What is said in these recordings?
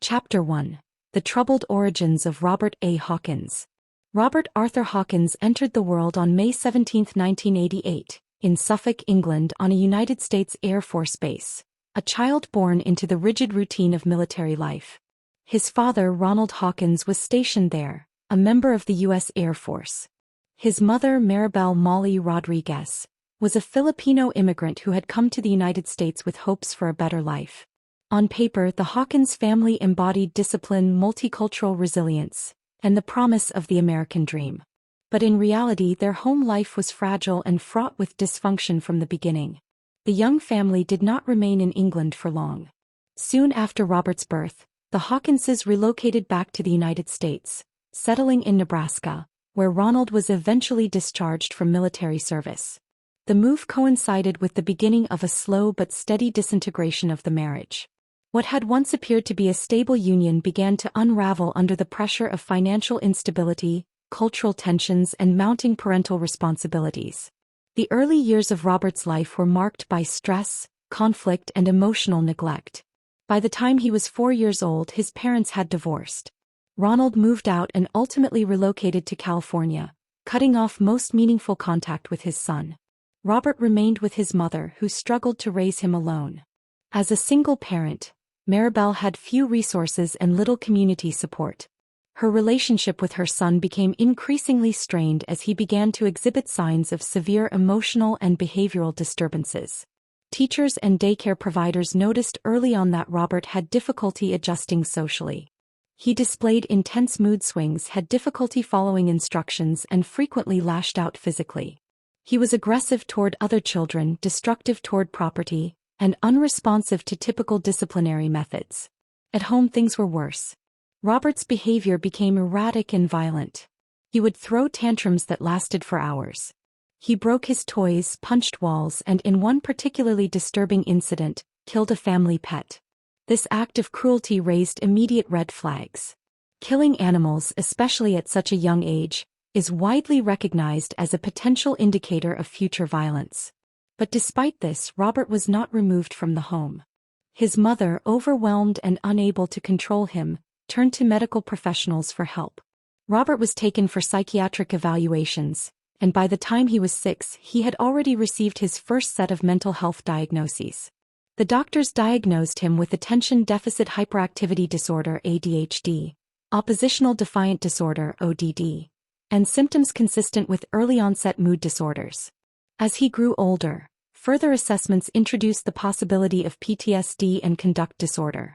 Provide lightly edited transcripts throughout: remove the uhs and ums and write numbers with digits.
Chapter 1. The Troubled Origins of Robert A. Hawkins. Robert Arthur Hawkins entered the world on May 17, 1988, in Suffolk, England on a United States Air Force base, a child born into the rigid routine of military life. His father, Ronald Hawkins, was stationed there, a member of the U.S. Air Force. His mother, Maribel Molly Rodriguez, was a Filipino immigrant who had come to the United States with hopes for a better life. On paper, the Hawkins family embodied discipline, multicultural resilience, and the promise of the American dream. But in reality, their home life was fragile and fraught with dysfunction from the beginning. The young family did not remain in England for long. Soon after Robert's birth, the Hawkinses relocated back to the United States, settling in Nebraska, where Ronald was eventually discharged from military service. The move coincided with the beginning of a slow but steady disintegration of the marriage. What had once appeared to be a stable union began to unravel under the pressure of financial instability, cultural tensions, and mounting parental responsibilities. The early years of Robert's life were marked by stress, conflict, and emotional neglect. By the time he was 4 years old, his parents had divorced. Ronald moved out and ultimately relocated to California, cutting off most meaningful contact with his son. Robert remained with his mother, who struggled to raise him alone. As a single parent, Maribel had few resources and little community support. Her relationship with her son became increasingly strained as he began to exhibit signs of severe emotional and behavioral disturbances. Teachers and daycare providers noticed early on that Robert had difficulty adjusting socially. He displayed intense mood swings, had difficulty following instructions, and frequently lashed out physically. He was aggressive toward other children, destructive toward property, and unresponsive to typical disciplinary methods. At home, things were worse. Robert's behavior became erratic and violent. He would throw tantrums that lasted for hours. He broke his toys, punched walls, and in one particularly disturbing incident, killed a family pet. This act of cruelty raised immediate red flags. Killing animals, especially at such a young age, is widely recognized as a potential indicator of future violence. But despite this, Robert was not removed from the home. His mother, overwhelmed and unable to control him, turned to medical professionals for help. Robert was taken for psychiatric evaluations, and by the time he was 6, he had already received his first set of mental health diagnoses. The doctors diagnosed him with attention deficit hyperactivity disorder (ADHD), oppositional defiant disorder (ODD), and symptoms consistent with early-onset mood disorders. As he grew older, further assessments introduced the possibility of PTSD and conduct disorder.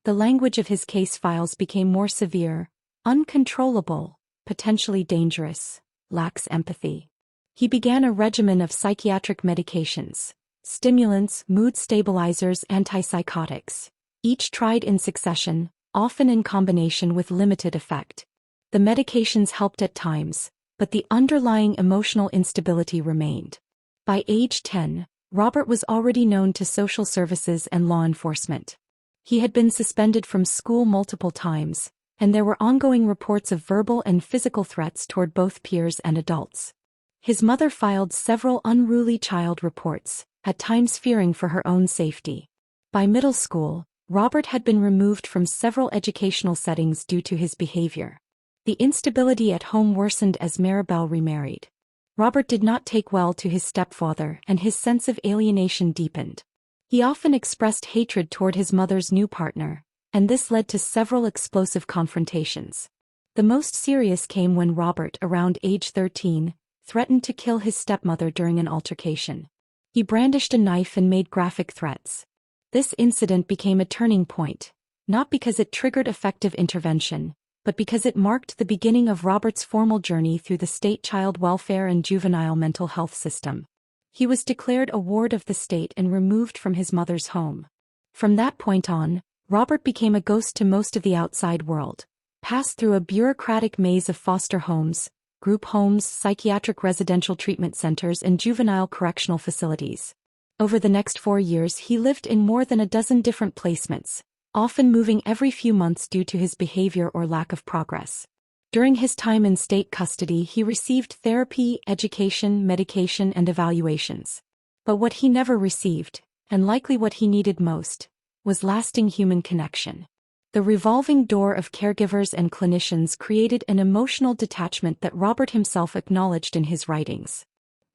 The language of his case files became more severe, uncontrollable, potentially dangerous, lacks empathy. He began a regimen of psychiatric medications, stimulants, mood stabilizers, antipsychotics, each tried in succession, often in combination with limited effect. The medications helped at times, but the underlying emotional instability remained. By age 10, Robert was already known to social services and law enforcement. He had been suspended from school multiple times, and there were ongoing reports of verbal and physical threats toward both peers and adults. His mother filed several unruly child reports, at times fearing for her own safety. By middle school, Robert had been removed from several educational settings due to his behavior. The instability at home worsened as Maribel remarried. Robert did not take well to his stepfather, and his sense of alienation deepened. He often expressed hatred toward his mother's new partner, and this led to several explosive confrontations. The most serious came when Robert, around age 13, threatened to kill his stepmother during an altercation. He brandished a knife and made graphic threats. This incident became a turning point, not because it triggered effective intervention, but because it marked the beginning of Robert's formal journey through the state child welfare and juvenile mental health system. He was declared a ward of the state and removed from his mother's home. From that point on, Robert became a ghost to most of the outside world, passed through a bureaucratic maze of foster homes, group homes, psychiatric residential treatment centers, and juvenile correctional facilities. Over the next 4 years, he lived in more than a dozen different placements, often moving every few months due to his behavior or lack of progress. During his time in state custody, he received therapy, education, medication, and evaluations. But what he never received, and likely what he needed most, was lasting human connection. The revolving door of caregivers and clinicians created an emotional detachment that Robert himself acknowledged in his writings.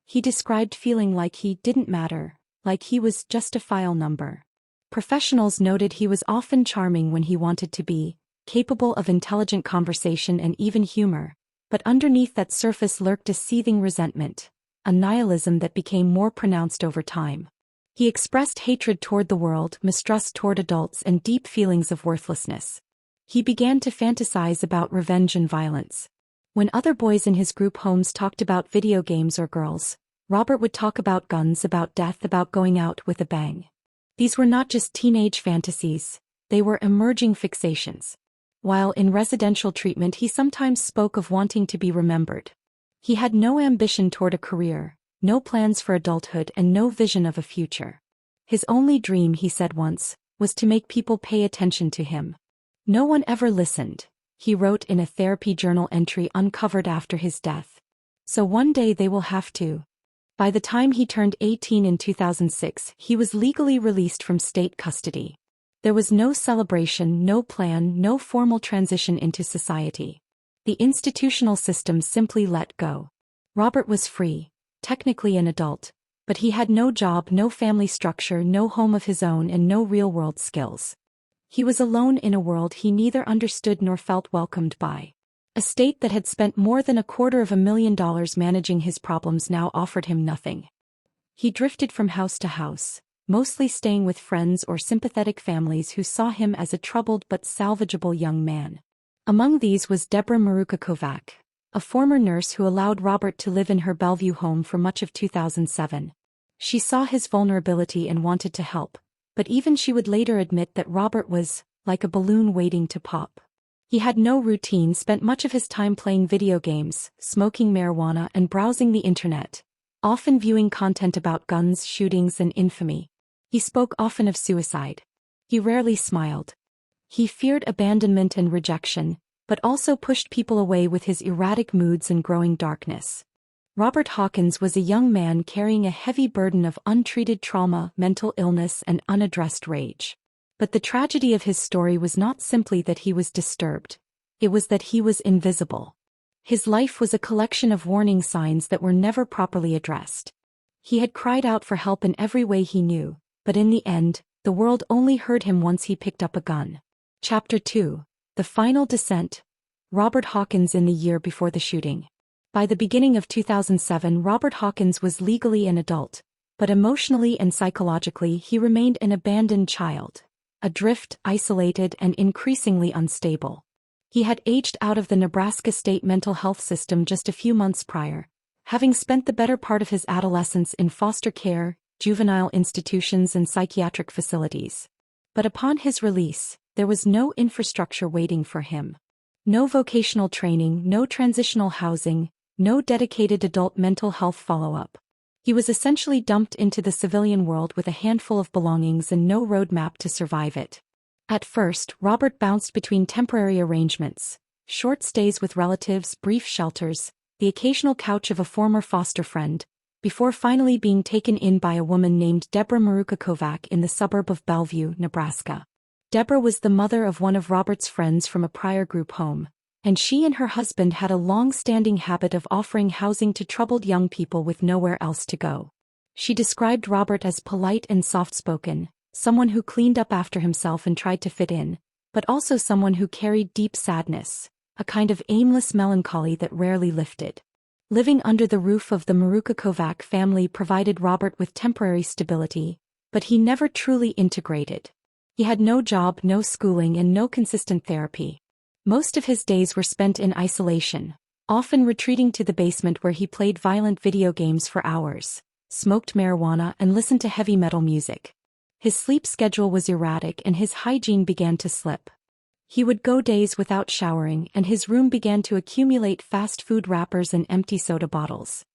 He described feeling like he didn't matter, like he was just a file number. Professionals noted he was often charming when he wanted to be, capable of intelligent conversation and even humor, but underneath that surface lurked a seething resentment, a nihilism that became more pronounced over time. He expressed hatred toward the world, mistrust toward adults, and deep feelings of worthlessness. He began to fantasize about revenge and violence. When other boys in his group homes talked about video games or girls, Robert would talk about guns, about death, about going out with a bang. These were not just teenage fantasies, they were emerging fixations. While in residential treatment, he sometimes spoke of wanting to be remembered. He had no ambition toward a career, no plans for adulthood, and no vision of a future. His only dream, he said once, was to make people pay attention to him. No one ever listened, he wrote in a therapy journal entry uncovered after his death. So one day they will have to. By the time he turned 18 in 2006, he was legally released from state custody. There was no celebration, no plan, no formal transition into society. The institutional system simply let go. Robert was free, technically an adult, but he had no job, no family structure, no home of his own, and no real-world skills. He was alone in a world he neither understood nor felt welcomed by. A state that had spent more than $250,000 managing his problems now offered him nothing. He drifted from house to house, mostly staying with friends or sympathetic families who saw him as a troubled but salvageable young man. Among these was Deborah Maruka-Kovac, a former nurse who allowed Robert to live in her Bellevue home for much of 2007. She saw his vulnerability and wanted to help, but even she would later admit that Robert was like a balloon waiting to pop. He had no routine, spent much of his time playing video games, smoking marijuana, and browsing the internet, often viewing content about guns, shootings, and infamy. He spoke often of suicide. He rarely smiled. He feared abandonment and rejection, but also pushed people away with his erratic moods and growing darkness. Robert Hawkins was a young man carrying a heavy burden of untreated trauma, mental illness, and unaddressed rage. But the tragedy of his story was not simply that he was disturbed. It was that he was invisible. His life was a collection of warning signs that were never properly addressed. He had cried out for help in every way he knew, but in the end, the world only heard him once he picked up a gun. Chapter 2. The Final Descent. Robert Hawkins in the year before the shooting. By the beginning of 2007, Robert Hawkins was legally an adult, but emotionally and psychologically he remained an abandoned child, adrift, isolated, and increasingly unstable. He had aged out of the Nebraska state mental health system just a few months prior, having spent the better part of his adolescence in foster care, juvenile institutions, and psychiatric facilities. But upon his release, there was no infrastructure waiting for him. No vocational training, no transitional housing, no dedicated adult mental health follow-up. He was essentially dumped into the civilian world with a handful of belongings and no roadmap to survive it. At first, Robert bounced between temporary arrangements, short stays with relatives, brief shelters, the occasional couch of a former foster friend, before finally being taken in by a woman named Deborah Maruka-Kovac in the suburb of Bellevue, Nebraska. Deborah was the mother of one of Robert's friends from a prior group home, and she and her husband had a long-standing habit of offering housing to troubled young people with nowhere else to go. She described Robert as polite and soft-spoken, someone who cleaned up after himself and tried to fit in, but also someone who carried deep sadness, a kind of aimless melancholy that rarely lifted. Living under the roof of the Maruka-Kovac family provided Robert with temporary stability, but he never truly integrated. He had no job, no schooling, and no consistent therapy. Most of his days were spent in isolation, often retreating to the basement where he played violent video games for hours, smoked marijuana, and listened to heavy metal music. His sleep schedule was erratic and his hygiene began to slip. He would go days without showering, and his room began to accumulate fast food wrappers and empty soda bottles.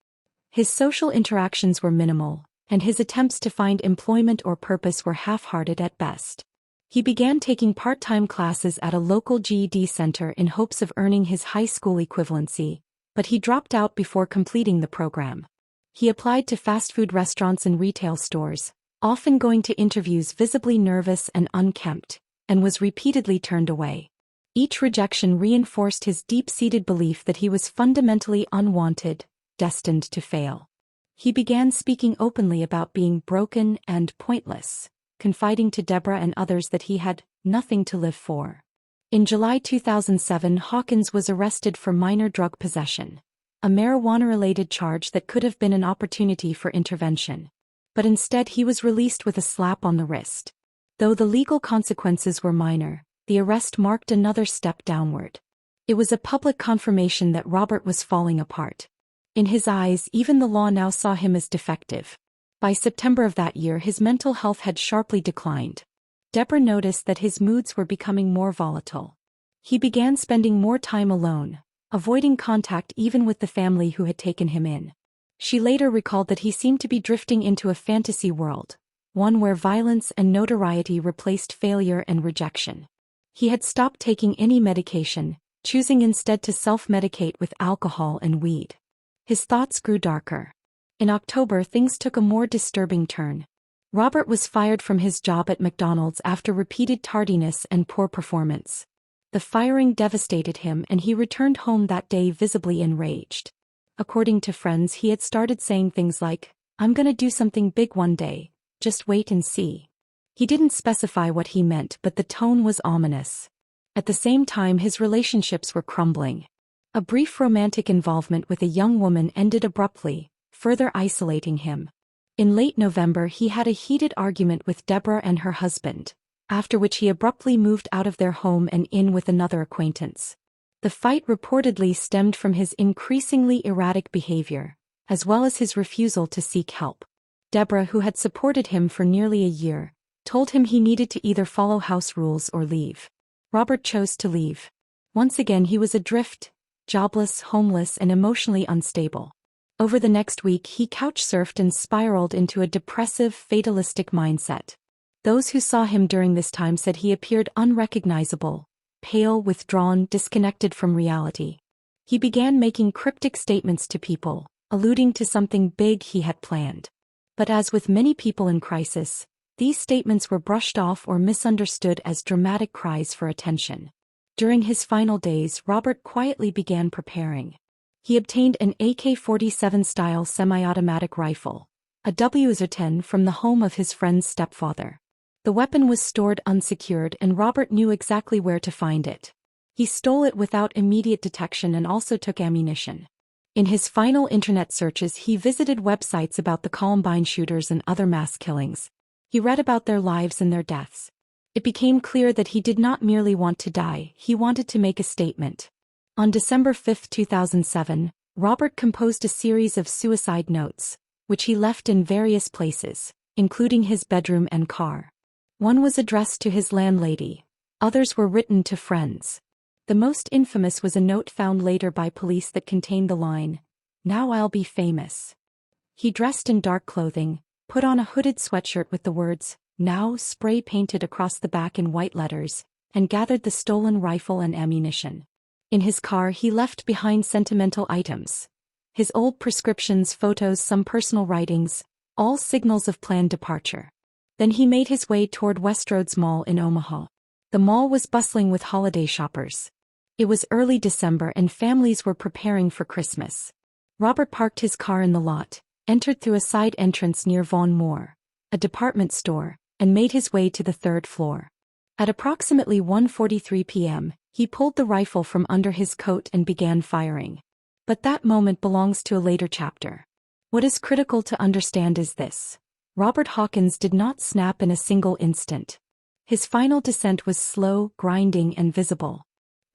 His social interactions were minimal, and his attempts to find employment or purpose were half-hearted at best. He began taking part-time classes at a local GED center in hopes of earning his high school equivalency, but he dropped out before completing the program. He applied to fast food restaurants and retail stores, often going to interviews visibly nervous and unkempt, and was repeatedly turned away. Each rejection reinforced his deep-seated belief that he was fundamentally unwanted, destined to fail. He began speaking openly about being broken and pointless, confiding to Deborah and others that he had nothing to live for. In July 2007, Hawkins was arrested for minor drug possession, a marijuana-related charge that could have been an opportunity for intervention. But instead he was released with a slap on the wrist. Though the legal consequences were minor, the arrest marked another step downward. It was a public confirmation that Robert was falling apart. In his eyes, even the law now saw him as defective. By September of that year, his mental health had sharply declined. Deborah noticed that his moods were becoming more volatile. He began spending more time alone, avoiding contact even with the family who had taken him in. She later recalled that he seemed to be drifting into a fantasy world, one where violence and notoriety replaced failure and rejection. He had stopped taking any medication, choosing instead to self-medicate with alcohol and weed. His thoughts grew darker. In October, things took a more disturbing turn. Robert was fired from his job at McDonald's after repeated tardiness and poor performance. The firing devastated him, and he returned home that day visibly enraged. According to friends, he had started saying things like, "I'm gonna do something big one day, just wait and see." He didn't specify what he meant, but the tone was ominous. At the same time, his relationships were crumbling. A brief romantic involvement with a young woman ended abruptly, further isolating him. In late November, he had a heated argument with Deborah and her husband, after which he abruptly moved out of their home and in with another acquaintance. The fight reportedly stemmed from his increasingly erratic behavior, as well as his refusal to seek help. Deborah, who had supported him for nearly a year, told him he needed to either follow house rules or leave. Robert chose to leave. Once again he was adrift, jobless, homeless, and emotionally unstable. Over the next week he couch-surfed and spiraled into a depressive, fatalistic mindset. Those who saw him during this time said he appeared unrecognizable, pale, withdrawn, disconnected from reality. He began making cryptic statements to people, alluding to something big he had planned. But as with many people in crisis, these statements were brushed off or misunderstood as dramatic cries for attention. During his final days, Robert quietly began preparing. He obtained an AK-47-style semi-automatic rifle, a WZ-10, from the home of his friend's stepfather. The weapon was stored unsecured, and Robert knew exactly where to find it. He stole it without immediate detection and also took ammunition. In his final internet searches, he visited websites about the Columbine shooters and other mass killings. He read about their lives and their deaths. It became clear that he did not merely want to die, he wanted to make a statement. On December 5, 2007, Robert composed a series of suicide notes, which he left in various places, including his bedroom and car. One was addressed to his landlady, others were written to friends. The most infamous was a note found later by police that contained the line, "Now I'll be famous." He dressed in dark clothing, put on a hooded sweatshirt with the words, "Now," spray-painted across the back in white letters, and gathered the stolen rifle and ammunition. In his car he left behind sentimental items. His old prescriptions, photos, some personal writings, all signals of planned departure. Then he made his way toward Westroads Mall in Omaha. The mall was bustling with holiday shoppers. It was early December and families were preparing for Christmas. Robert parked his car in the lot, entered through a side entrance near Von Moore, a department store, and made his way to the third floor. At approximately 1:43 p.m., he pulled the rifle from under his coat and began firing. But that moment belongs to a later chapter. What is critical to understand is this: Robert Hawkins did not snap in a single instant. His final descent was slow, grinding, and visible.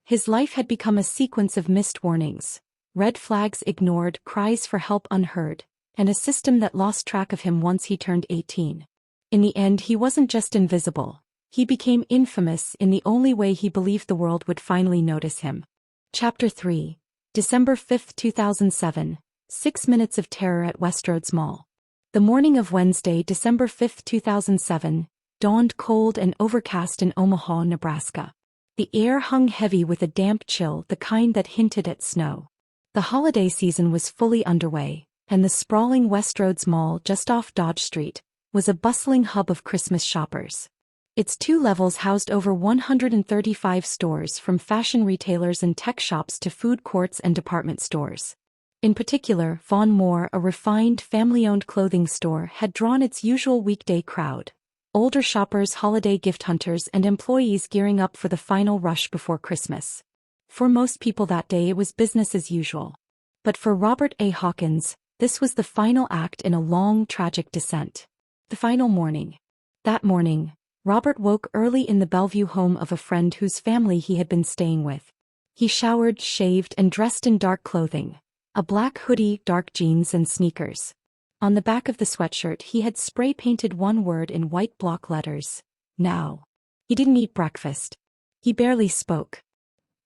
His life had become a sequence of missed warnings, red flags ignored, cries for help unheard, and a system that lost track of him once he turned 18. In the end, he wasn't just invisible. He became infamous in the only way he believed the world would finally notice him. Chapter 3. December 5, 2007. 6 minutes of terror at Westroads Mall. The morning of Wednesday, December 5, 2007, dawned cold and overcast in Omaha, Nebraska. The air hung heavy with a damp chill, the kind that hinted at snow. The holiday season was fully underway, and the sprawling Westroads Mall just off Dodge Street was a bustling hub of Christmas shoppers. Its 2 levels housed over 135 stores, from fashion retailers and tech shops to food courts and department stores. In particular, Von Moore, a refined, family-owned clothing store, had drawn its usual weekday crowd: older shoppers, holiday gift hunters, and employees gearing up for the final rush before Christmas. For most people that day it was business as usual. But for Robert A. Hawkins, this was the final act in a long, tragic descent. The final morning. That morning, Robert woke early in the Bellevue home of a friend whose family he had been staying with. He showered, shaved, and dressed in dark clothing: a black hoodie, dark jeans, and sneakers. On the back of the sweatshirt he had spray-painted one word in white block letters: now. He didn't eat breakfast. He barely spoke.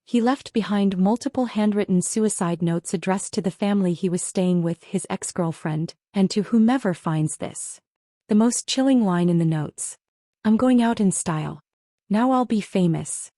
He left behind multiple handwritten suicide notes addressed to the family he was staying with, his ex-girlfriend, and to whomever finds this. The most chilling line in the notes: "I'm going out in style. Now I'll be famous."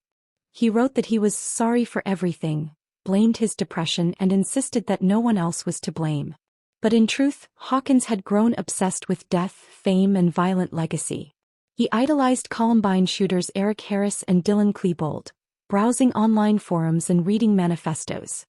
He wrote that he was sorry for everything, blamed his depression, and insisted that no one else was to blame. But in truth, Hawkins had grown obsessed with death, fame, and violent legacy. He idolized Columbine shooters Eric Harris and Dylan Klebold, browsing online forums and reading manifestos.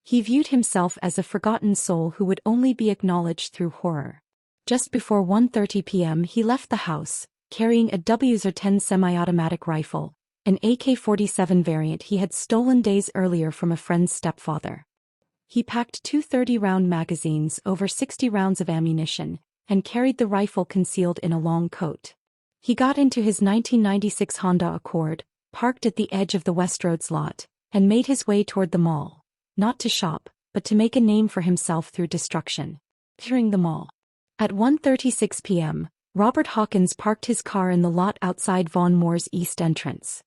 He viewed himself as a forgotten soul who would only be acknowledged through horror. Just before 1:30 p.m. he left the house, carrying a WZ-10 semi-automatic rifle, an AK-47 variant he had stolen days earlier from a friend's stepfather. He packed 2 30-round magazines, over 60 rounds of ammunition, and carried the rifle concealed in a long coat. He got into his 1996 Honda Accord, parked at the edge of the Westroads lot, and made his way toward the mall, not to shop, but to make a name for himself through destruction. Entering the mall. At 1:36 p.m., Robert Hawkins parked his car in the lot outside Von Moore's east entrance.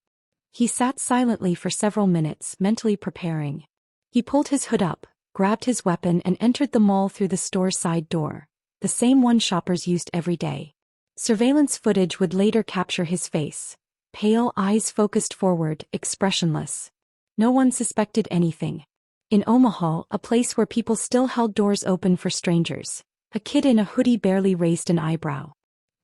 He sat silently for several minutes, mentally preparing. He pulled his hood up, grabbed his weapon, and entered the mall through the store's side door, the same one shoppers used every day. Surveillance footage would later capture his face: pale, eyes focused forward, expressionless. No one suspected anything. In Omaha, a place where people still held doors open for strangers, a kid in a hoodie barely raised an eyebrow.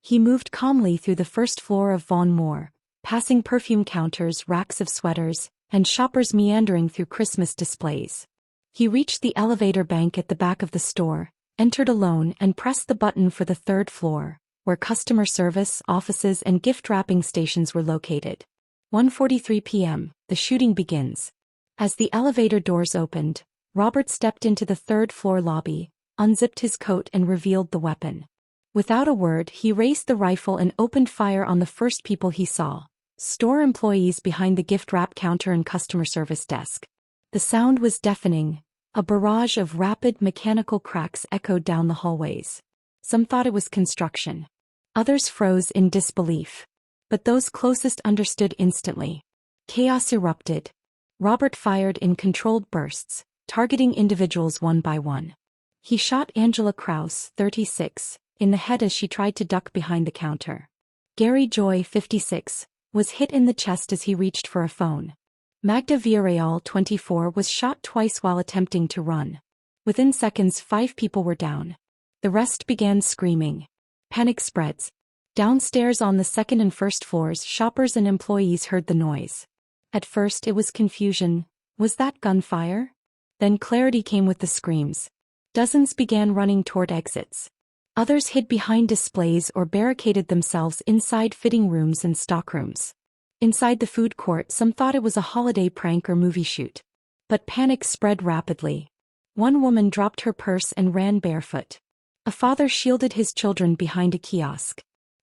He moved calmly through the first floor of Von Moore, passing perfume counters, racks of sweaters, and shoppers meandering through Christmas displays. He reached the elevator bank at the back of the store, entered alone, and pressed the button for the 3rd floor, where customer service, offices, and gift wrapping stations were located. 1:43 p.m., the shooting begins. As the elevator doors opened, Robert stepped into the 3rd floor lobby, unzipped his coat, and revealed the weapon. Without a word, he raised the rifle and opened fire on the first people he saw: store employees behind the gift wrap counter and customer service desk. The sound was deafening. A barrage of rapid mechanical cracks echoed down the hallways. Some thought it was construction. Others froze in disbelief. But those closest understood instantly. Chaos erupted. Robert fired in controlled bursts, targeting individuals one by one. He shot Angela Kraus, 36, in the head as she tried to duck behind the counter. Gary Joy, 56, was hit in the chest as he reached for a phone. Magda Villarreal, 24, was shot twice while attempting to run. Within seconds, 5 people were down. The rest began screaming. Panic spreads. Downstairs on the 2nd and 1st floors, shoppers and employees heard the noise. At first it was confusion. Was that gunfire? Then clarity came with the screams. Dozens began running toward exits. Others hid behind displays or barricaded themselves inside fitting rooms and stockrooms. Inside the food court, some thought it was a holiday prank or movie shoot. But panic spread rapidly. One woman dropped her purse and ran barefoot. A father shielded his children behind a kiosk.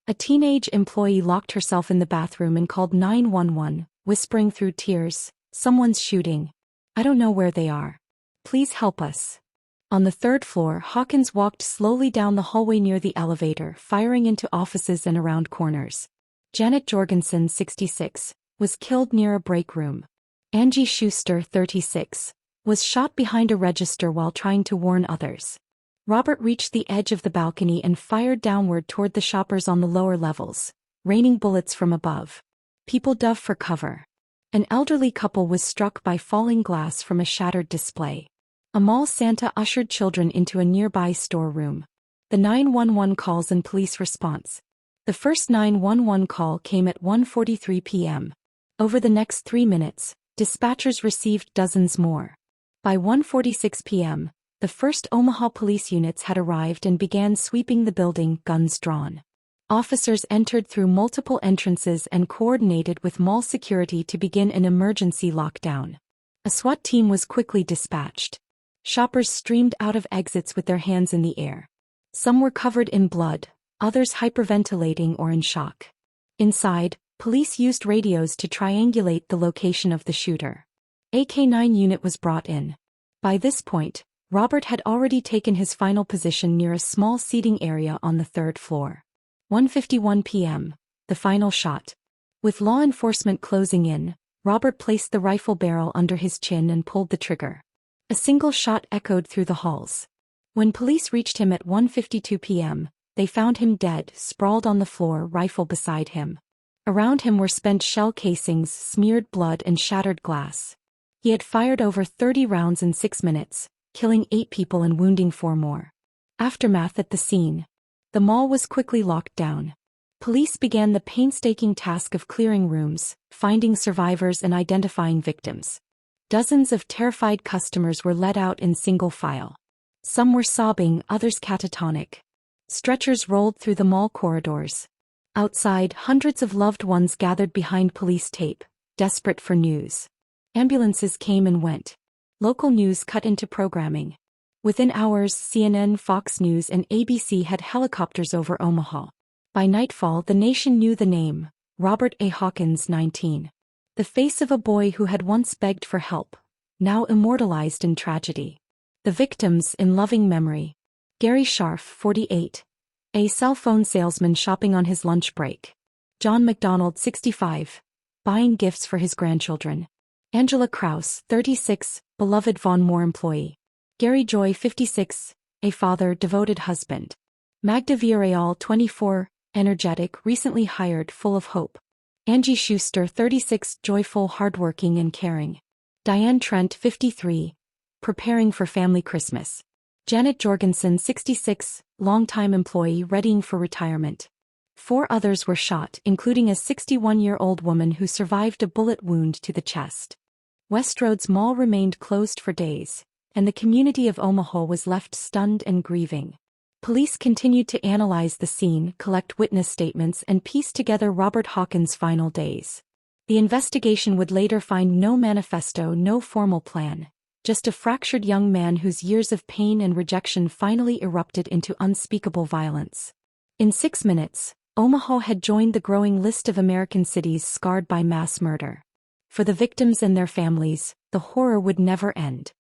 A teenage employee locked herself in the bathroom and called 911, whispering through tears, "Someone's shooting. I don't know where they are. Please help us." On the 3rd floor, Hawkins walked slowly down the hallway near the elevator, firing into offices and around corners. Janet Jorgensen, 66, was killed near a break room. Angie Schuster, 36, was shot behind a register while trying to warn others. Robert reached the edge of the balcony and fired downward toward the shoppers on the lower levels, raining bullets from above. People dove for cover. An elderly couple was struck by falling glass from a shattered display. A mall Santa ushered children into a nearby storeroom. The 911 calls and police response. The first 911 call came at 1:43 p.m. Over the next 3 minutes, dispatchers received dozens more. By 1:46 p.m., the first Omaha police units had arrived and began sweeping the building, guns drawn. Officers entered through multiple entrances and coordinated with mall security to begin an emergency lockdown. A SWAT team was quickly dispatched. Shoppers streamed out of exits with their hands in the air. Some were covered in blood, others hyperventilating or in shock. Inside, police used radios to triangulate the location of the shooter. A K-9 unit was brought in. By this point, Robert had already taken his final position near a small seating area on the 3rd floor. 1:51 p.m., the final shot. With law enforcement closing in, Robert placed the rifle barrel under his chin and pulled the trigger. A single shot echoed through the halls. When police reached him at 1:52 p.m., they found him dead, sprawled on the floor, rifle beside him. Around him were spent shell casings, smeared blood and shattered glass. He had fired over 30 rounds in 6 minutes, killing 8 people and wounding 4 more. Aftermath at the scene. The mall was quickly locked down. Police began the painstaking task of clearing rooms, finding survivors and identifying victims. Dozens of terrified customers were led out in single file. Some were sobbing, others catatonic. Stretchers rolled through the mall corridors. Outside, hundreds of loved ones gathered behind police tape, desperate for news. Ambulances came and went. Local news cut into programming. Within hours, CNN, Fox News and ABC had helicopters over Omaha. By nightfall, the nation knew the name, Robert A. Hawkins, 19. The face of a boy who had once begged for help, now immortalized in tragedy. The victims in loving memory. Gary Scharf, 48. A cell phone salesman shopping on his lunch break. John McDonald, 65. Buying gifts for his grandchildren. Angela Kraus, 36, beloved Von Moore employee. Gary Joy, 56, a father, devoted husband. Magda Villarreal, 24, energetic, recently hired, full of hope. Angie Schuster, 36, joyful, hardworking and caring. Diane Trent, 53, preparing for family Christmas. Janet Jorgensen, 66, longtime employee readying for retirement. 4 others were shot, including a 61-year-old woman who survived a bullet wound to the chest. Westroads Mall remained closed for days, and the community of Omaha was left stunned and grieving. Police continued to analyze the scene, collect witness statements and piece together Robert Hawkins' final days. The investigation would later find no manifesto, no formal plan, just a fractured young man whose years of pain and rejection finally erupted into unspeakable violence. In 6 minutes, Omaha had joined the growing list of American cities scarred by mass murder. For the victims and their families, the horror would never end.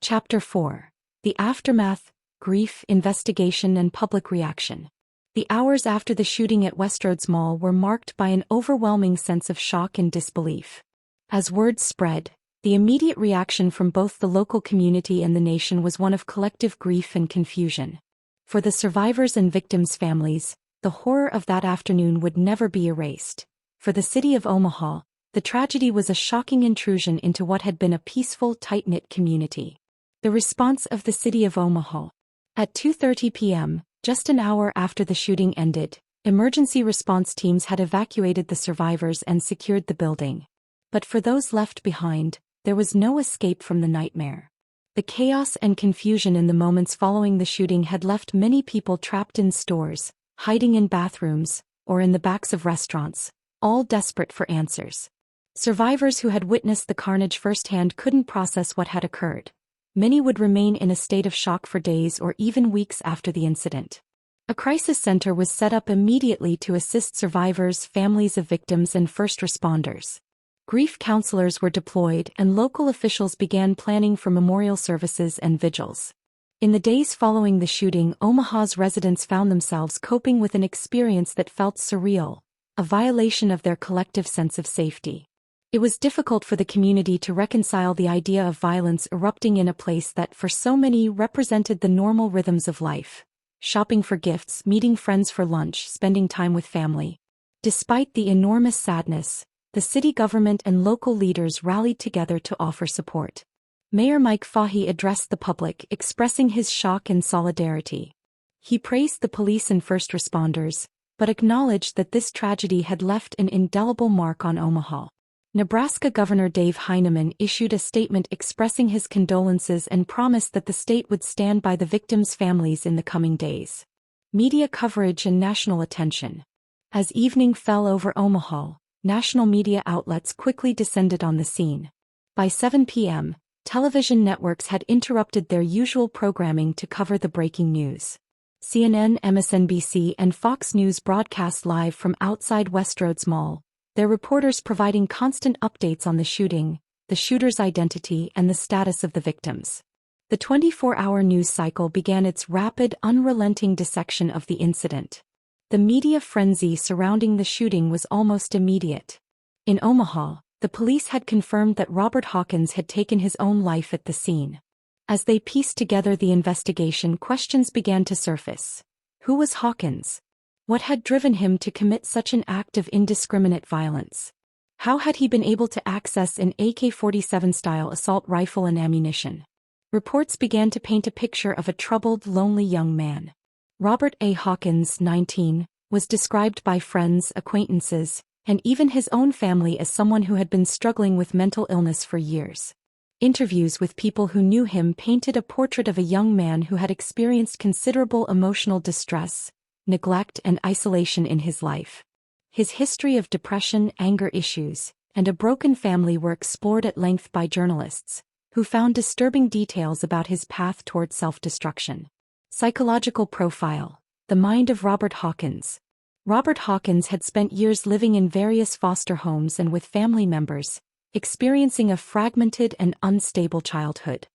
Chapter 4. The Aftermath, Grief, Investigation and Public Reaction. The hours after the shooting at Westroads Mall were marked by an overwhelming sense of shock and disbelief. As word spread, the immediate reaction from both the local community and the nation was one of collective grief and confusion. For the survivors and victims' families, the horror of that afternoon would never be erased. For the city of Omaha, the tragedy was a shocking intrusion into what had been a peaceful, tight-knit community. The response of the city of Omaha. At 2:30 p.m., just an hour after the shooting ended, emergency response teams had evacuated the survivors and secured the building. But for those left behind, there was no escape from the nightmare. The chaos and confusion in the moments following the shooting had left many people trapped in stores, hiding in bathrooms, or in the backs of restaurants, all desperate for answers. Survivors who had witnessed the carnage firsthand couldn't process what had occurred. Many would remain in a state of shock for days or even weeks after the incident. A crisis center was set up immediately to assist survivors, families of victims, and first responders. Grief counselors were deployed and local officials began planning for memorial services and vigils. In the days following the shooting, Omaha's residents found themselves coping with an experience that felt surreal, a violation of their collective sense of safety. It was difficult for the community to reconcile the idea of violence erupting in a place that for so many represented the normal rhythms of life. Shopping for gifts, meeting friends for lunch, spending time with family. Despite the enormous sadness, the city government and local leaders rallied together to offer support. Mayor Mike Fahey addressed the public, expressing his shock and solidarity. He praised the police and first responders, but acknowledged that this tragedy had left an indelible mark on Omaha. Nebraska Governor Dave Heineman issued a statement expressing his condolences and promised that the state would stand by the victims' families in the coming days. Media coverage and national attention. As evening fell over Omaha, national media outlets quickly descended on the scene. By 7 p.m., television networks had interrupted their usual programming to cover the breaking news. CNN, MSNBC, and Fox News broadcast live from outside Westroads Mall, their reporters providing constant updates on the shooting, the shooter's identity, and the status of the victims. The 24-hour news cycle began its rapid, unrelenting dissection of the incident. The media frenzy surrounding the shooting was almost immediate. In Omaha, the police had confirmed that Robert Hawkins had taken his own life at the scene. As they pieced together the investigation, questions began to surface. Who was Hawkins? What had driven him to commit such an act of indiscriminate violence? How had he been able to access an AK-47-style assault rifle and ammunition? Reports began to paint a picture of a troubled, lonely young man. Robert A. Hawkins, 19, was described by friends, acquaintances, and even his own family as someone who had been struggling with mental illness for years. Interviews with people who knew him painted a portrait of a young man who had experienced considerable emotional distress, neglect, and isolation in his life. His history of depression, anger issues, and a broken family were explored at length by journalists, who found disturbing details about his path toward self-destruction. Psychological profile. The mind of Robert Hawkins. Robert Hawkins had spent years living in various foster homes and with family members, experiencing a fragmented and unstable childhood.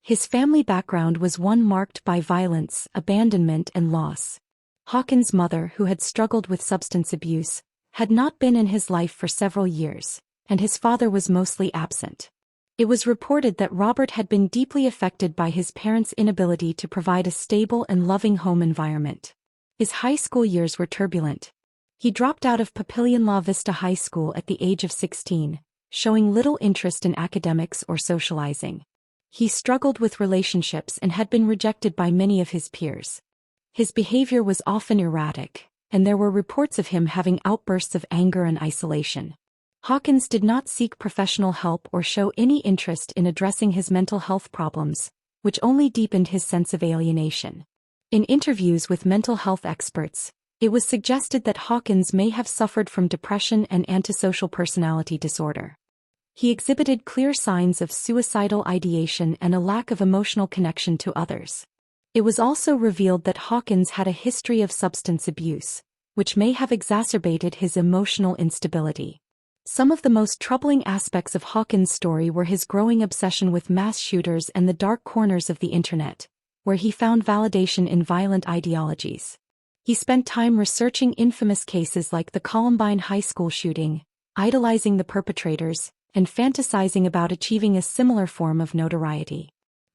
His family background was one marked by violence, abandonment, and loss. Hawkins' mother, who had struggled with substance abuse, had not been in his life for several years, and his father was mostly absent. It was reported that Robert had been deeply affected by his parents' inability to provide a stable and loving home environment. His high school years were turbulent. He dropped out of Papillion La Vista High School at the age of 16, showing little interest in academics or socializing. He struggled with relationships and had been rejected by many of his peers. His behavior was often erratic, and there were reports of him having outbursts of anger and isolation. Hawkins did not seek professional help or show any interest in addressing his mental health problems, which only deepened his sense of alienation. In interviews with mental health experts, it was suggested that Hawkins may have suffered from depression and antisocial personality disorder. He exhibited clear signs of suicidal ideation and a lack of emotional connection to others. It was also revealed that Hawkins had a history of substance abuse, which may have exacerbated his emotional instability. Some of the most troubling aspects of Hawkins' story were his growing obsession with mass shooters and the dark corners of the internet, where he found validation in violent ideologies. He spent time researching infamous cases like the Columbine High School shooting, idolizing the perpetrators, and fantasizing about achieving a similar form of notoriety.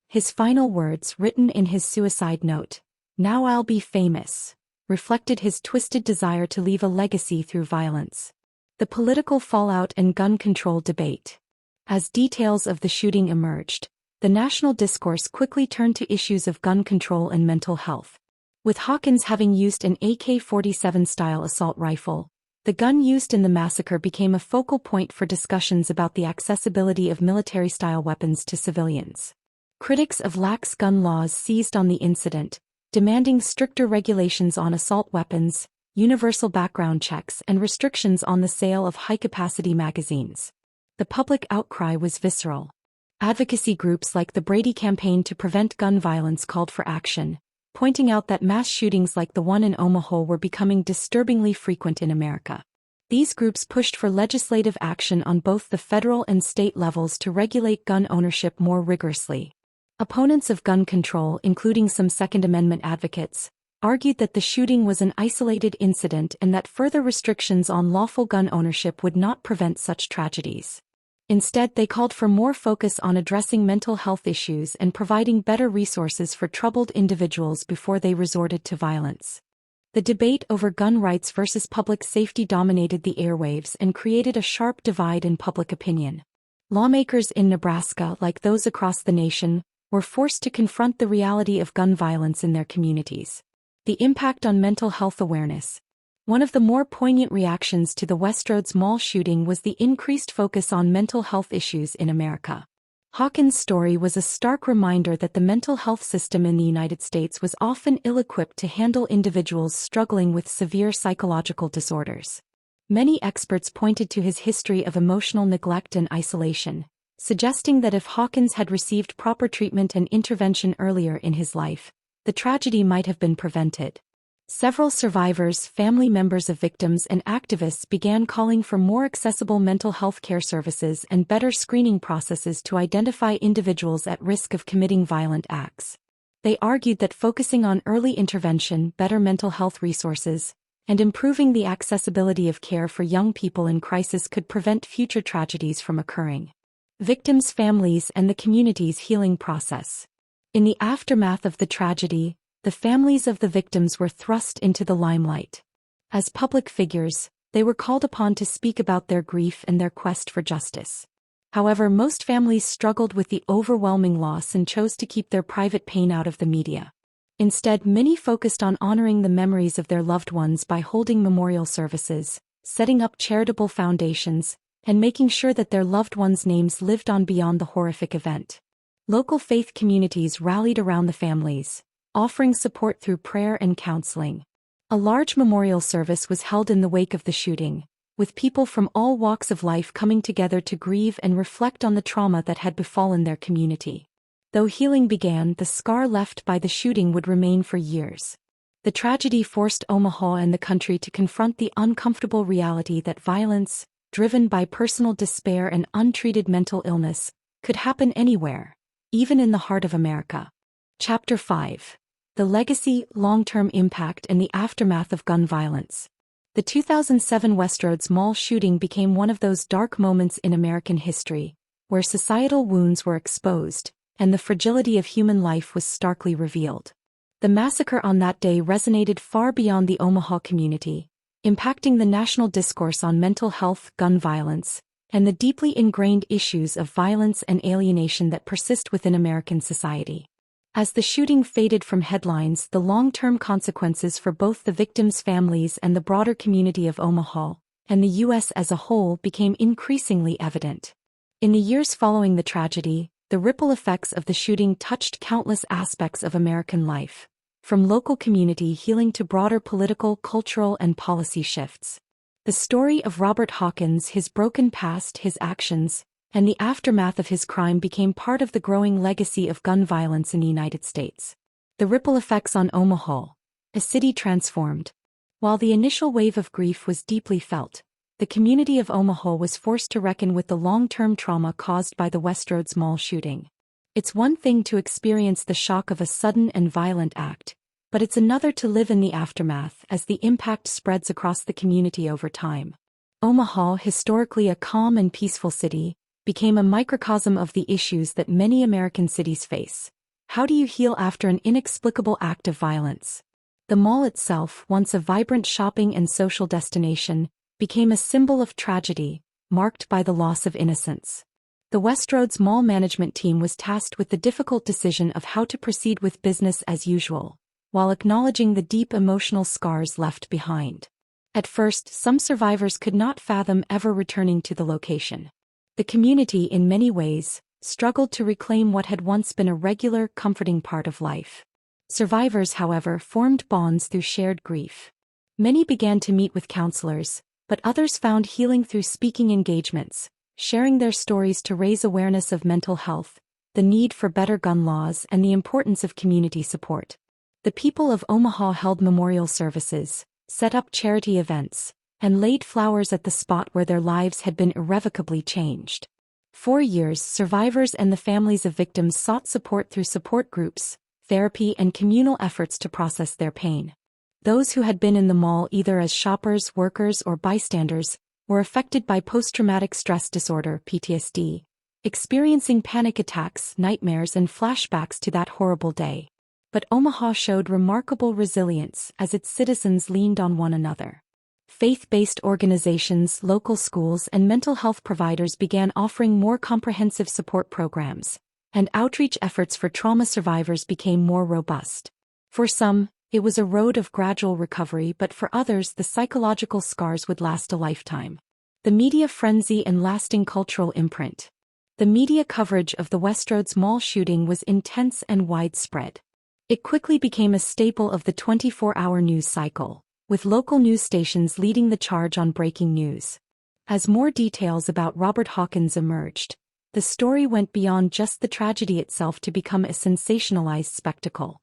His final words, written in his suicide note, "Now I'll be famous," reflected his twisted desire to leave a legacy through violence. The political fallout and gun control debate. As details of the shooting emerged, the national discourse quickly turned to issues of gun control and mental health. With Hawkins having used an AK-47-style assault rifle, the gun used in the massacre became a focal point for discussions about the accessibility of military-style weapons to civilians. Critics of lax gun laws seized on the incident, demanding stricter regulations on assault weapons, universal background checks, and restrictions on the sale of high-capacity magazines. The public outcry was visceral. Advocacy groups like the Brady Campaign to Prevent Gun Violence called for action, pointing out that mass shootings like the one in Omaha were becoming disturbingly frequent in America. These groups pushed for legislative action on both the federal and state levels to regulate gun ownership more rigorously. Opponents of gun control, including some Second Amendment advocates, argued that the shooting was an isolated incident and that further restrictions on lawful gun ownership would not prevent such tragedies. Instead, they called for more focus on addressing mental health issues and providing better resources for troubled individuals before they resorted to violence. The debate over gun rights versus public safety dominated the airwaves and created a sharp divide in public opinion. Lawmakers in Nebraska, like those across the nation, were forced to confront the reality of gun violence in their communities. The impact on mental health awareness. One of the more poignant reactions to the Westroads Mall shooting was the increased focus on mental health issues in America. Hawkins' story was a stark reminder that the mental health system in the United States was often ill-equipped to handle individuals struggling with severe psychological disorders. Many experts pointed to his history of emotional neglect and isolation, suggesting that if Hawkins had received proper treatment and intervention earlier in his life, the tragedy might have been prevented. Several survivors, family members of victims, and activists began calling for more accessible mental health care services and better screening processes to identify individuals at risk of committing violent acts. They argued that focusing on early intervention, better mental health resources, and improving the accessibility of care for young people in crisis could prevent future tragedies from occurring. Victims' families and the community's healing process. In the aftermath of the tragedy, the families of the victims were thrust into the limelight. As public figures, they were called upon to speak about their grief and their quest for justice. However, most families struggled with the overwhelming loss and chose to keep their private pain out of the media. Instead, many focused on honoring the memories of their loved ones by holding memorial services, setting up charitable foundations, and making sure that their loved ones' names lived on beyond the horrific event. Local faith communities rallied around the families, offering support through prayer and counseling. A large memorial service was held in the wake of the shooting, with people from all walks of life coming together to grieve and reflect on the trauma that had befallen their community. Though healing began, the scar left by the shooting would remain for years. The tragedy forced Omaha and the country to confront the uncomfortable reality that violence, driven by personal despair and untreated mental illness, could happen anywhere, even in the heart of America. Chapter 5. The Legacy, Long-Term Impact and the Aftermath of Gun Violence. The 2007 Westroads Mall shooting became one of those dark moments in American history, where societal wounds were exposed, and the fragility of human life was starkly revealed. The massacre on that day resonated far beyond the Omaha community, impacting the national discourse on mental health, gun violence, and the deeply ingrained issues of violence and alienation that persist within American society. As the shooting faded from headlines, the long-term consequences for both the victims' families and the broader community of Omaha, and the U.S. as a whole, became increasingly evident. In the years following the tragedy, the ripple effects of the shooting touched countless aspects of American life, from local community healing to broader political, cultural, and policy shifts. The story of Robert Hawkins, his broken past, his actions, and the aftermath of his crime became part of the growing legacy of gun violence in the United States. The ripple effects on Omaha, a city transformed. While the initial wave of grief was deeply felt, the community of Omaha was forced to reckon with the long-term trauma caused by the Westroads Mall shooting. It's one thing to experience the shock of a sudden and violent act, but it's another to live in the aftermath as the impact spreads across the community over time. Omaha, historically a calm and peaceful city, became a microcosm of the issues that many American cities face. How do you heal after an inexplicable act of violence? The mall itself, once a vibrant shopping and social destination, became a symbol of tragedy, marked by the loss of innocence. The Westroads Mall management team was tasked with the difficult decision of how to proceed with business as usual, while acknowledging the deep emotional scars left behind. At first, some survivors could not fathom ever returning to the location. The community, in many ways, struggled to reclaim what had once been a regular, comforting part of life. Survivors, however, formed bonds through shared grief. Many began to meet with counselors, but others found healing through speaking engagements, sharing their stories to raise awareness of mental health, the need for better gun laws, and the importance of community support. The people of Omaha held memorial services, set up charity events, and laid flowers at the spot where their lives had been irrevocably changed. For years, survivors and the families of victims sought support through support groups, therapy, and communal efforts to process their pain. Those who had been in the mall either as shoppers, workers, or bystanders were affected by post-traumatic stress disorder (PTSD), experiencing panic attacks, nightmares, and flashbacks to that horrible day. But Omaha showed remarkable resilience as its citizens leaned on one another. Faith-based organizations, local schools, and mental health providers began offering more comprehensive support programs, and outreach efforts for trauma survivors became more robust. For some, It was a road of gradual recovery, but for others the psychological scars would last a lifetime. The media frenzy and lasting cultural imprint. The media coverage of the Westroads Mall shooting was intense and widespread. It quickly became a staple of the 24-hour news cycle, with local news stations leading the charge on breaking news. As more details about Robert Hawkins emerged, the story went beyond just the tragedy itself to become a sensationalized spectacle.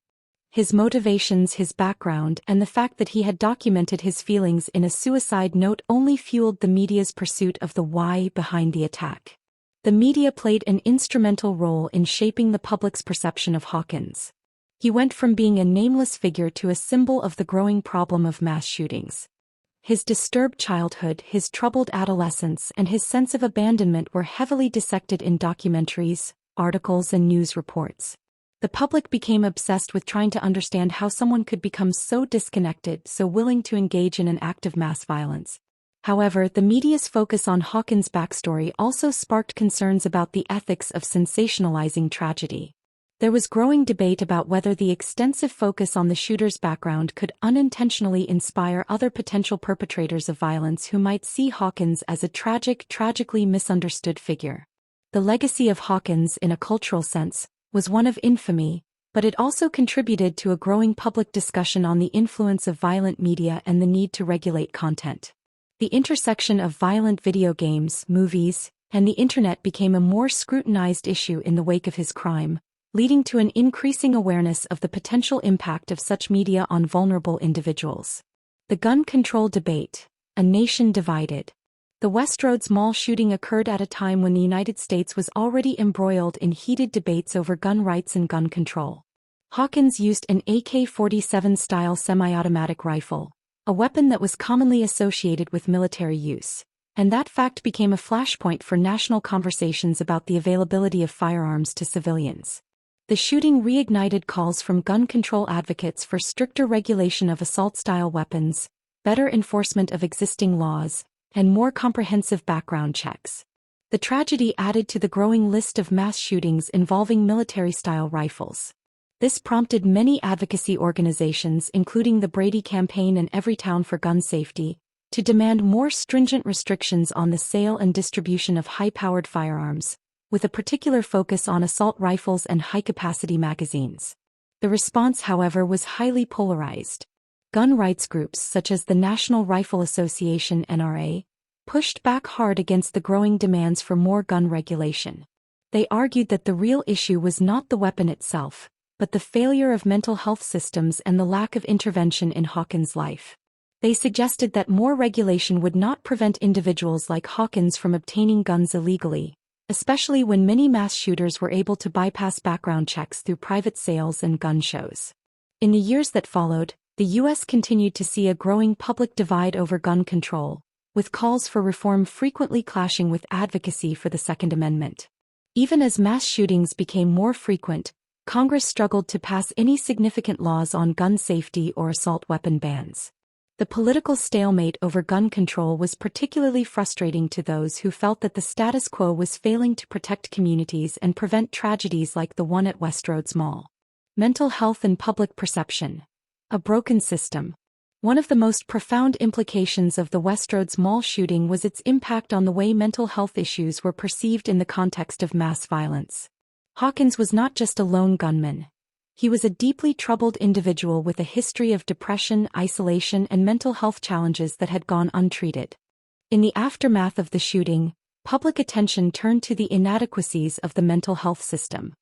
His motivations, his background, and the fact that he had documented his feelings in a suicide note only fueled the media's pursuit of the why behind the attack. The media played an instrumental role in shaping the public's perception of Hawkins. He went from being a nameless figure to a symbol of the growing problem of mass shootings. His disturbed childhood, his troubled adolescence, and his sense of abandonment were heavily dissected in documentaries, articles, and news reports. The public became obsessed with trying to understand how someone could become so disconnected, so willing to engage in an act of mass violence. However, the media's focus on Hawkins' backstory also sparked concerns about the ethics of sensationalizing tragedy. There was growing debate about whether the extensive focus on the shooter's background could unintentionally inspire other potential perpetrators of violence who might see Hawkins as a tragically misunderstood figure. The legacy of Hawkins, in a cultural sense, was one of infamy, but it also contributed to a growing public discussion on the influence of violent media and the need to regulate content. The intersection of violent video games, movies, and the internet became a more scrutinized issue in the wake of his crime, leading to an increasing awareness of the potential impact of such media on vulnerable individuals. The gun control debate, a nation divided. The Westroads Mall shooting occurred at a time when the United States was already embroiled in heated debates over gun rights and gun control. Hawkins used an AK-47-style semi-automatic rifle, a weapon that was commonly associated with military use, and that fact became a flashpoint for national conversations about the availability of firearms to civilians. The shooting reignited calls from gun control advocates for stricter regulation of assault-style weapons, better enforcement of existing laws, and more comprehensive background checks. The tragedy added to the growing list of mass shootings involving military-style rifles. This prompted many advocacy organizations, including the Brady Campaign and Everytown for Gun Safety, to demand more stringent restrictions on the sale and distribution of high-powered firearms, with a particular focus on assault rifles and high-capacity magazines. The response, however, was highly polarized. Gun rights groups such as the National Rifle Association (NRA) pushed back hard against the growing demands for more gun regulation. They argued that the real issue was not the weapon itself, but the failure of mental health systems and the lack of intervention in Hawkins' life. They suggested that more regulation would not prevent individuals like Hawkins from obtaining guns illegally, especially when many mass shooters were able to bypass background checks through private sales and gun shows. In the years that followed, the U.S. continued to see a growing public divide over gun control, with calls for reform frequently clashing with advocacy for the Second Amendment. Even as mass shootings became more frequent, Congress struggled to pass any significant laws on gun safety or assault weapon bans. The political stalemate over gun control was particularly frustrating to those who felt that the status quo was failing to protect communities and prevent tragedies like the one at Westroads Mall. Mental health and public perception. A broken system. One of the most profound implications of the Westroads Mall shooting was its impact on the way mental health issues were perceived in the context of mass violence. Hawkins was not just a lone gunman. He was a deeply troubled individual with a history of depression, isolation, and mental health challenges that had gone untreated. In the aftermath of the shooting, public attention turned to the inadequacies of the mental health system.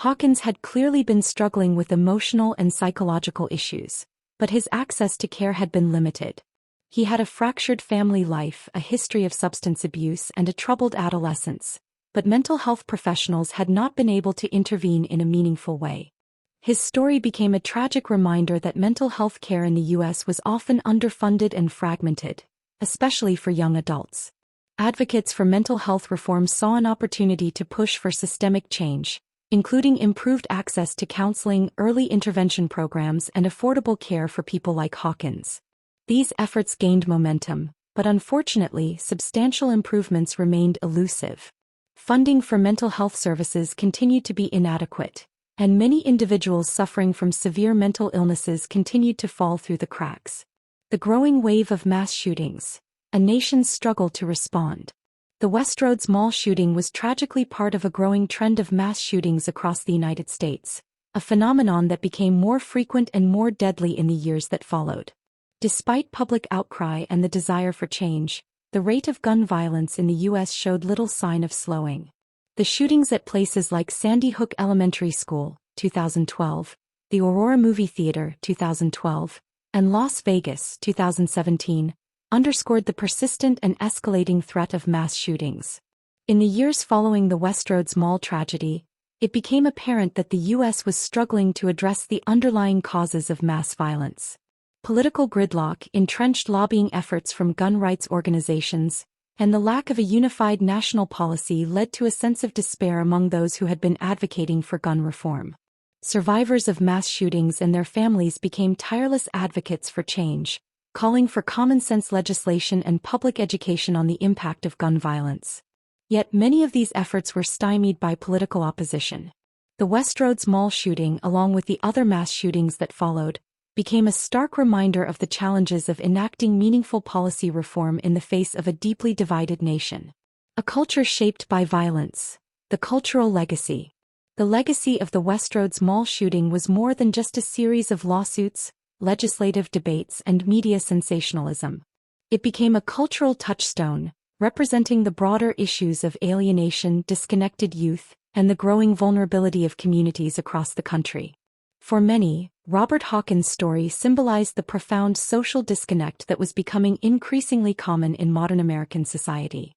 Hawkins had clearly been struggling with emotional and psychological issues, but his access to care had been limited. He had a fractured family life, a history of substance abuse, and a troubled adolescence, but mental health professionals had not been able to intervene in a meaningful way. His story became a tragic reminder that mental health care in the U.S. was often underfunded and fragmented, especially for young adults. Advocates for mental health reform saw an opportunity to push for systemic change, including improved access to counseling, early intervention programs, and affordable care for people like Hawkins. These efforts gained momentum, but unfortunately, substantial improvements remained elusive. Funding for mental health services continued to be inadequate, and many individuals suffering from severe mental illnesses continued to fall through the cracks. The growing wave of mass shootings. A nation's struggle to respond. The Westroads Mall shooting was tragically part of a growing trend of mass shootings across the United States, a phenomenon that became more frequent and more deadly in the years that followed. Despite public outcry and the desire for change, the rate of gun violence in the U.S. showed little sign of slowing. The shootings at places like Sandy Hook Elementary School, 2012, the Aurora Movie Theater, 2012, and Las Vegas, 2017, underscored the persistent and escalating threat of mass shootings. In the years following the Westroads Mall tragedy, it became apparent that the U.S. was struggling to address the underlying causes of mass violence. Political gridlock, entrenched lobbying efforts from gun rights organizations, and the lack of a unified national policy led to a sense of despair among those who had been advocating for gun reform. Survivors of mass shootings and their families became tireless advocates for change, calling for common-sense legislation and public education on the impact of gun violence. Yet many of these efforts were stymied by political opposition. The Westroads Mall shooting, along with the other mass shootings that followed, became a stark reminder of the challenges of enacting meaningful policy reform in the face of a deeply divided nation. A culture shaped by violence. The cultural legacy. The legacy of the Westroads Mall shooting was more than just a series of lawsuits, legislative debates, and media sensationalism. It became a cultural touchstone, representing the broader issues of alienation, disconnected youth, and the growing vulnerability of communities across the country. For many, Robert Hawkins' story symbolized the profound social disconnect that was becoming increasingly common in modern American society.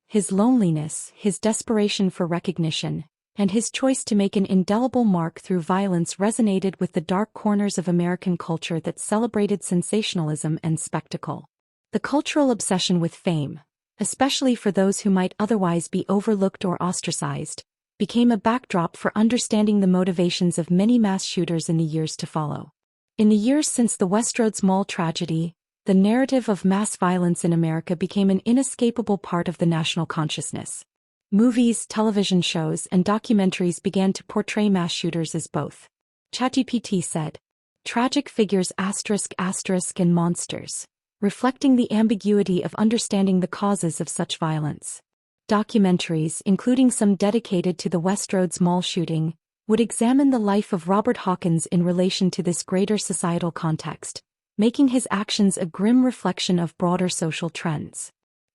His loneliness, his desperation for recognition, and his choice to make an indelible mark through violence resonated with the dark corners of American culture that celebrated sensationalism and spectacle. The cultural obsession with fame, especially for those who might otherwise be overlooked or ostracized, became a backdrop for understanding the motivations of many mass shooters in the years to follow. In the years since the Westroads Mall tragedy, the narrative of mass violence in America became an inescapable part of the national consciousness. Movies, television shows, and documentaries began to portray mass shooters as both. ChatGPT said, tragic figures and monsters, reflecting the ambiguity of understanding the causes of such violence. Documentaries, including some dedicated to the Westroads Mall shooting, would examine the life of Robert Hawkins in relation to this greater societal context, making his actions a grim reflection of broader social trends.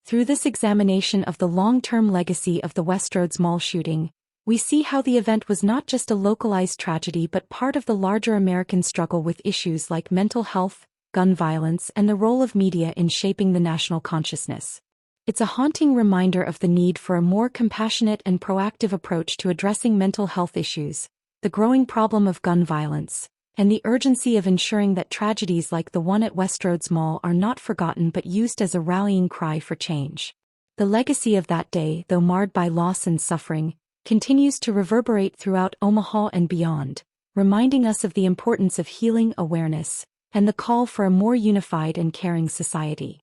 Through this examination of the long-term legacy of the Westroads Mall shooting, we see how the event was not just a localized tragedy but part of the larger American struggle with issues like mental health, gun violence, and the role of media in shaping the national consciousness. It's a haunting reminder of the need for a more compassionate and proactive approach to addressing mental health issues, the growing problem of gun violence, and the urgency of ensuring that tragedies like the one at Westroads Mall are not forgotten but used as a rallying cry for change. The legacy of that day, though marred by loss and suffering, continues to reverberate throughout Omaha and beyond, reminding us of the importance of healing, awareness, and the call for a more unified and caring society.